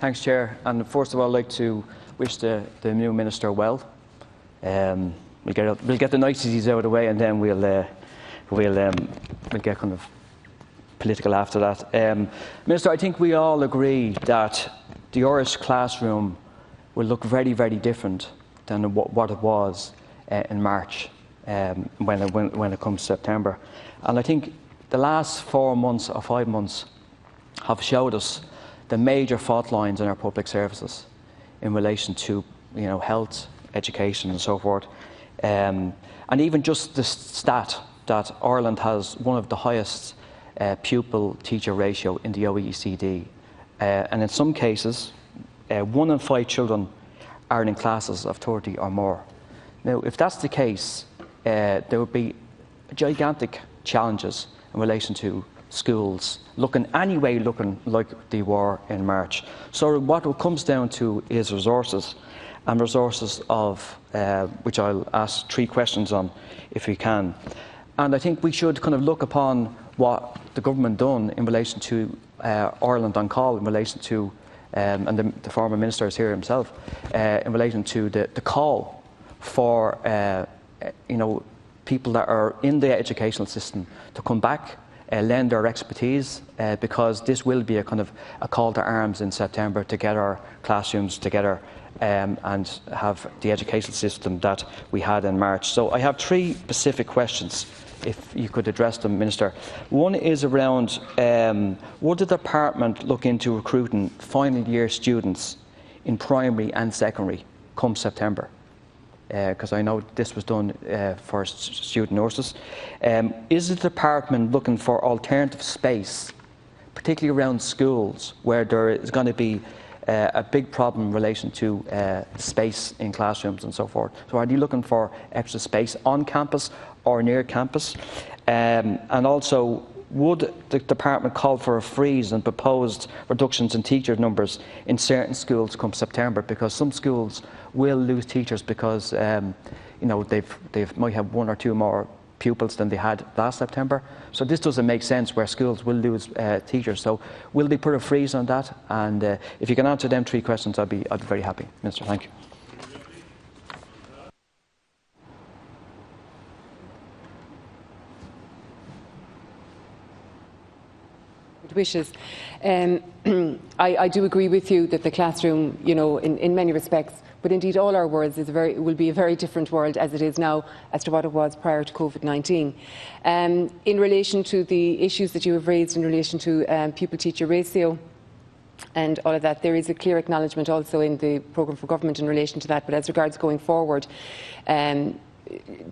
Thanks, Chair. And first of all, I'd like to wish the new Minister well. We'll get the niceties out of the way, and then we'll get kind of political after that. Minister, I think we all agree that the Irish classroom will look very, very different than what it was in March when it comes to September. And I think the last 4 months or 5 months have showed us the major fault lines in our public services in relation to health, education and so forth. And even just the stat that Ireland has one of the highest pupil-teacher ratio in the OECD. And in some cases, 1 in 5 children are in classes of 30 or more. Now, if that's the case, there would be gigantic challenges in relation to schools looking like they were in March. So what it comes down to is resources, and resources of which I'll ask 3 questions on if we can. And I think we should kind of look upon what the government done in relation to Ireland on Call, in relation to and the former minister is here himself, in relation to the call for people that are in the educational system to come back, lend their expertise, because this will be a kind of a call to arms in September to get our classrooms together and have the educational system that we had in March. So I have 3 specific questions, if you could address them, Minister. One is around, would the department look into recruiting final year students in primary and secondary come September? Because I know this was done for student nurses. Is the department looking for alternative space, particularly around schools, where there is going to be a big problem in relation to space in classrooms and so forth? So are you looking for extra space on campus or near campus? And also, would the department call for a freeze and proposed reductions in teacher numbers in certain schools come September? Because some schools will lose teachers because they might have 1 or 2 more pupils than they had last September. So this doesn't make sense, where schools will lose teachers. So will they put a freeze on that? And if you can answer them 3 questions, I'd be very happy, Minister. Thank you. Wishes. I do agree with you that the classroom, in many respects, but indeed all our worlds will be a very different world as it is now as to what it was prior to COVID-19. In relation to the issues that you have raised in relation to pupil-teacher ratio and all of that, there is a clear acknowledgement also in the programme for government in relation to that. But as regards going forward,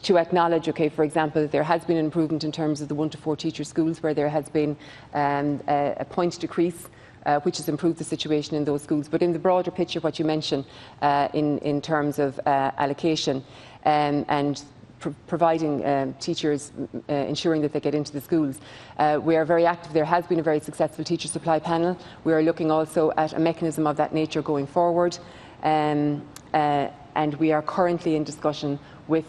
to acknowledge, for example, that there has been an improvement in terms of the 1 to 4 teacher schools, where there has been a point decrease, which has improved the situation in those schools. But in the broader picture, what you mentioned in terms of allocation and providing teachers, ensuring that they get into the schools. We are very active. There has been a very successful teacher supply panel. We are looking also at a mechanism of that nature going forward. And we are currently in discussion with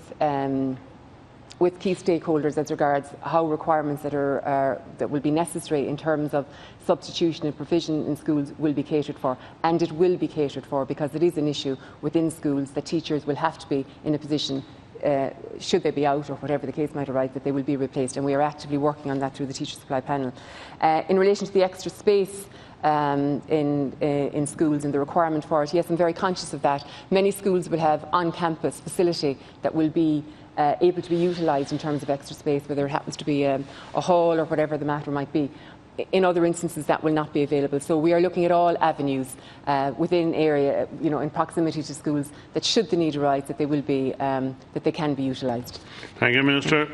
key stakeholders as regards how requirements that will be necessary in terms of substitution and provision in schools will be catered for. And it will be catered for, because it is an issue within schools that teachers will have to be in a position, should they be out or whatever the case might arise, that they will be replaced. And we are actively working on that through the teacher supply panel. In relation to the extra space in schools and the requirement for it, yes, I'm very conscious of that. Many schools will have on-campus facility that will be able to be utilised in terms of extra space, whether it happens to be a hall or whatever the matter might be. In other instances, that will not be available. So we are looking at all avenues within area, in proximity to schools, that should the need arise, that they will be, that they can be utilised. Thank you, Minister.